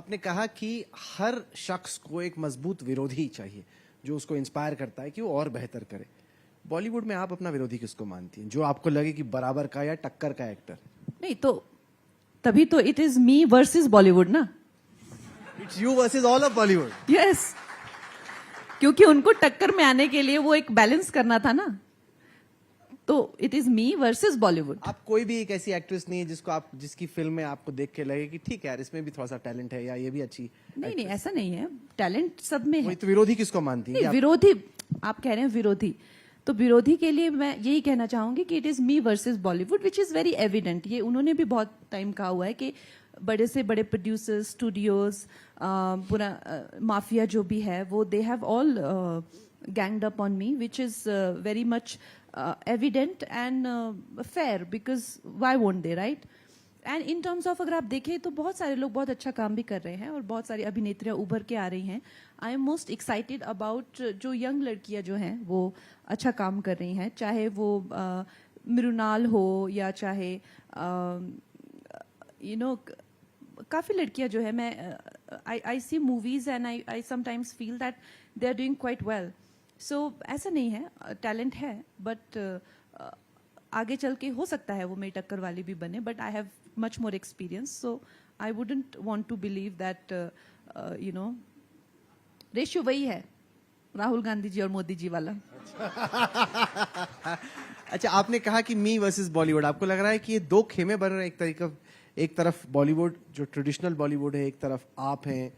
आपने कहा कि हर शख्स को एक मजबूत विरोधी चाहिए जो उसको इंस्पायर करता है कि वो और बेहतर करे। बॉलीवुड में आप अपना विरोधी किसको मानती हैं, जो आपको लगे कि बराबर का या टक्कर का एक्टर? नहीं तो तभी तो it is me versus Bollywood ना। It's you versus all of Bollywood. Yes, क्योंकि उनको टक्कर में आने के लिए वो एक बैलेंस करना था ना, तो it is me versus Bollywood. आप कोई भी एक ऐसी एक्ट्रेस नहीं है जिसकी फिल्म में आपको देख के लगे कि ठीक है यार, इसमें भी थोड़ा सा टैलेंट है या ये भी अच्छी? नहीं, ऐसा नहीं है, टैलेंट सब में है। तो विरोधी किसको मानती नहीं, हैं? विरोधी आप कह रहे हैं विरोधी, तो विरोधी के लिए मैं यही कहना चाहूंगी कि it is me versus Bollywood, which is very evident. ये उन्होंने भी बहुत टाइम कहा हुआ है कि बड़े से बड़े प्रोड्यूसर्स, स्टूडियोज, पूरा माफिया जो भी है वो they have all ganged up on me, which is very much evident and fair, because why won't they, right? And in terms of अगर आप देखें तो बहुत सारे लोग बहुत अच्छा काम भी कर रहे हैं और बहुत सारी अभिनेत्रियां उभर के आ रही हैं। I am most excited about जो यंग लड़कियां जो हैं वो अच्छा काम कर रही हैं, चाहे वो मृणाल हो या चाहे यू नो काफ़ी लड़कियां जो है, मैं I see movies and I sometimes feel that they are doing quite well. So ऐसा नहीं है, टैलेंट है, बट आगे चल के हो सकता है वो मेरी टक्कर वाली भी बने, but I have much more experience, so I wouldn't want to believe that you know ratio वही है राहुल गांधी जी और मोदी जी वाला। अच्छा, आपने कहा कि मी वर्सेस बॉलीवुड, आपको लग रहा है कि ये दो खेमे बन रहे हैं? एक तरफ बॉलीवुड जो ट्रेडिशनल बॉलीवुड है, एक तरफ आप हैं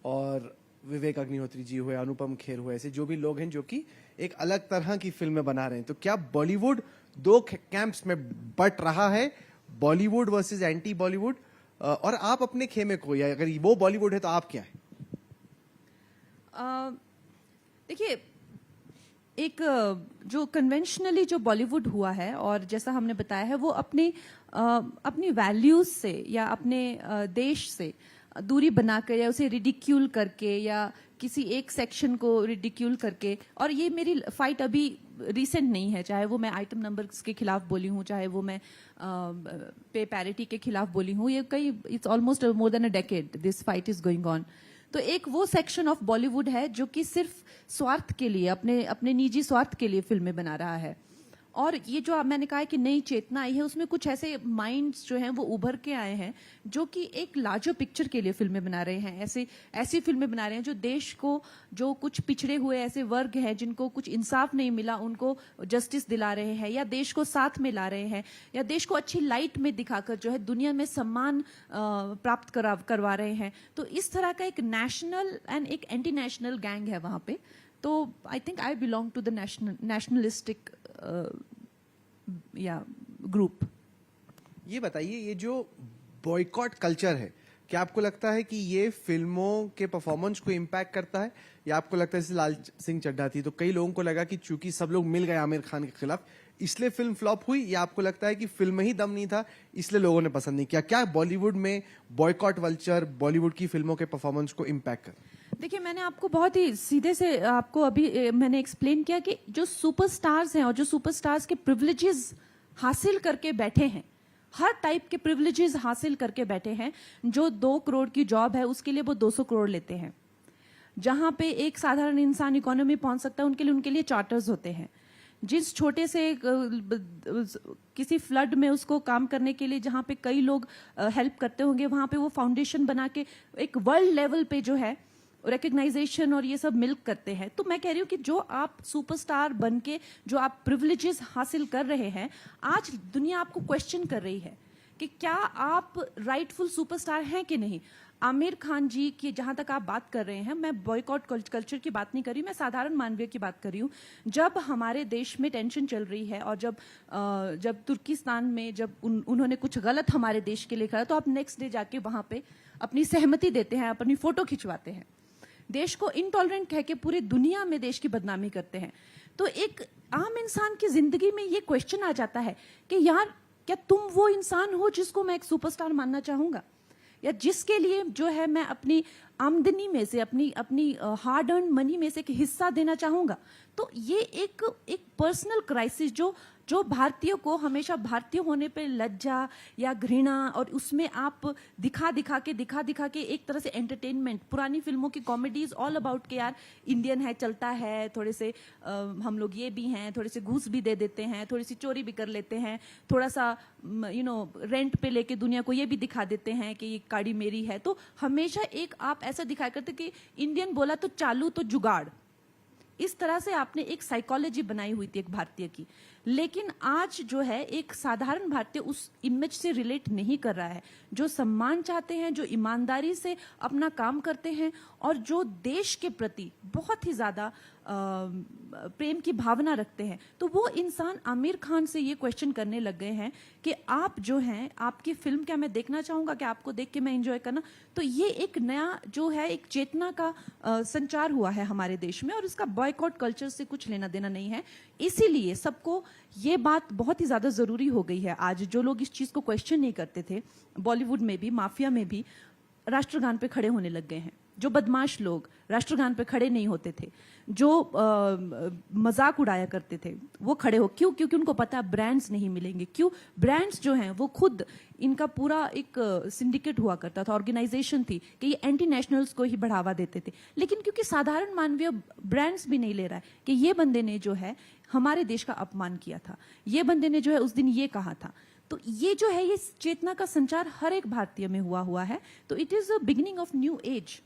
और विवेक अग्निहोत्री जी हुए, अनुपम खेर हुए, ऐसे जो भी लोग हैं जो कि एक अलग तरह की फिल्में बना रहे हैं। तो क्या बॉलीवुड दो कैंप्स में बट रहा है, बॉलीवुड वर्सेस एंटी बॉलीवुड? और आप अपने खेमे को, या अगर वो बॉलीवुड है तो आप क्या है? देखिए, एक जो कन्वेंशनली जो बॉलीवुड हुआ है और जैसा हमने बताया है, वो अपनी वैल्यूज से या अपने देश से दूरी बनाकर या उसे रिडिक्यूल करके या किसी एक सेक्शन को रिडिक्यूल करके, और ये मेरी फाइट अभी रिसेंट नहीं है, चाहे वो मैं आइटम नंबर्स के खिलाफ बोली हूँ, चाहे वो मैं पे पैरिटी के खिलाफ बोली हूँ, ये it's almost more than a decade this fight is going on. तो एक वो सेक्शन ऑफ बॉलीवुड है जो कि सिर्फ स्वार्थ के लिए, अपने निजी स्वार्थ के लिए फिल्में बना रहा है। और ये जो मैंने कहा है कि नई चेतना आई है, उसमें कुछ ऐसे माइंड्स जो हैं वो उभर के आए हैं जो कि एक लार्जर पिक्चर के लिए फिल्में बना रहे हैं, ऐसी फिल्में बना रहे हैं जो देश को, जो कुछ पिछड़े हुए ऐसे वर्ग हैं जिनको कुछ इंसाफ नहीं मिला, उनको जस्टिस दिला रहे हैं, या देश को साथ में ला रहे हैं, या देश को अच्छी लाइट में दिखाकर जो है दुनिया में सम्मान प्राप्त करवा रहे हैं। तो इस तरह का एक नेशनल एंड एक एंटी नेशनल गैंग है वहां पे। तो I think I belong to the nationalistic या ग्रुप। ये बताइए, ये जो बॉयकॉट कल्चर है, क्या आपको लगता है कि ये फिल्मों के परफॉर्मेंस को इम्पैक्ट करता है, या आपको लगता है जैसे लाल सिंह चड्ढा थी तो कई लोगों को लगा कि चूंकि सब लोग मिल गए आमिर खान के खिलाफ इसलिए फिल्म फ्लॉप हुई, या आपको लगता है कि फिल्म में ही दम नहीं था इसलिए लोगों ने पसंद नहीं किया? क्या बॉलीवुड में बॉयकॉट कल्चर बॉलीवुड की फिल्मों के परफॉर्मेंस को इम्पैक्ट कर? देखिए, मैंने आपको बहुत ही सीधे से आपको अभी मैंने एक्सप्लेन किया कि जो सुपरस्टार्स हैं और जो सुपरस्टार्स के प्रिविलेजेस हासिल करके बैठे हैं, हर टाइप के प्रिविलेजेस हासिल करके बैठे हैं, जो 2 करोड़ की जॉब है उसके लिए वो 200 करोड़ लेते हैं, जहां पे एक साधारण इंसान इकोनॉमी पहुंच सकता है उनके लिए चार्टर्स होते हैं, जिस छोटे से किसी फ्लड में उसको काम करने के लिए जहां पे कई लोग हेल्प करते होंगे, वहां पे वो फाउंडेशन बना के एक वर्ल्ड लेवल पे जो है रिकग्नाइजेशन और ये सब मिल्क करते हैं। तो मैं कह रही हूँ कि जो आप सुपरस्टार बन के जो आप प्रिविलेजेस हासिल कर रहे हैं, आज दुनिया आपको क्वेश्चन कर रही है कि क्या आप राइटफुल सुपरस्टार हैं कि नहीं। आमिर खान जी की जहां तक आप बात कर रहे हैं, मैं बॉयकॉट कल्चर की बात नहीं कर रही, मैं साधारण मानवीय की बात कर रही हूँ। जब हमारे देश में टेंशन चल रही है और जब तुर्किस्तान में जब उन्होंने कुछ गलत हमारे देश के लिए करा, तो आप नेक्स्ट डे जाके वहां पे अपनी सहमति देते हैं, अपनी फोटो खिंचवाते हैं, देश को इनटॉलरेंट कह के पूरी दुनिया में देश की बदनामी करते हैं। तो एक आम इंसान की जिंदगी में ये क्वेश्चन आ जाता है कि यार, क्या तुम वो इंसान हो जिसको मैं एक सुपरस्टार मानना चाहूंगा, या जिसके लिए जो है मैं अपनी आमदनी में से, अपनी हार्ड अर्न मनी में से एक हिस्सा देना चाहूंगा? तो ये एक पर्सनल क्राइसिस जो जो भारतीयों को हमेशा भारतीय होने पे लज्जा या घृणा, और उसमें आप दिखा दिखा के एक तरह से एंटरटेनमेंट, पुरानी फिल्मों की कॉमेडीज ऑल अबाउट के यार इंडियन है, चलता है, थोड़े से हम लोग ये भी हैं, थोड़े से घूस भी दे देते हैं, थोड़ी सी चोरी भी कर लेते हैं, थोड़ा सा रेंट पे लेके दुनिया को ये भी दिखा देते हैं कि ये गाड़ी मेरी है। तो हमेशा एक आप ऐसा दिखाया करते कि इंडियन बोला तो चालू तो जुगाड़, इस तरह से आपने एक साइकोलॉजी बनाई हुई थी एक भारतीय की। लेकिन आज जो है एक साधारण भारतीय उस इमेज से रिलेट नहीं कर रहा है, जो सम्मान चाहते हैं, जो ईमानदारी से अपना काम करते हैं और जो देश के प्रति बहुत ही ज्यादा प्रेम की भावना रखते हैं। तो वो इंसान आमिर खान से ये क्वेश्चन करने लग गए हैं कि आप जो हैं, आपकी फिल्म क्या मैं देखना चाहूंगा, कि आपको देख के मैं एंजॉय करना। तो ये एक नया जो है एक चेतना का संचार हुआ है हमारे देश में, और इसका बॉयकॉट कल्चर से कुछ लेना देना नहीं है। इसीलिए सबको ये बात बहुत ही ज्यादा जरूरी हो गई है आज। जो लोग इस चीज को क्वेश्चन नहीं करते थे, बॉलीवुड में भी, माफिया में भी राष्ट्रगान पे खड़े होने लग गए हैं। जो बदमाश लोग राष्ट्रगान पे खड़े नहीं होते थे, जो मजाक उड़ाया करते थे, वो खड़े हो। क्यों? क्योंकि उनको पता है ब्रांड्स नहीं मिलेंगे। क्यों? ब्रांड्स जो हैं वो खुद, इनका पूरा एक सिंडिकेट हुआ करता था, ऑर्गेनाइजेशन थी कि ये एंटी नेशनल्स को ही बढ़ावा देते थे। लेकिन क्योंकि साधारण मानवीय ब्रांड्स भी नहीं ले रहा है कि ये बंदे ने जो है हमारे देश का अपमान किया था, ये बंदे ने जो है उस दिन ये कहा था, तो ये जो है ये चेतना का संचार हर एक भारतीय में हुआ है। तो it is a beginning of new age.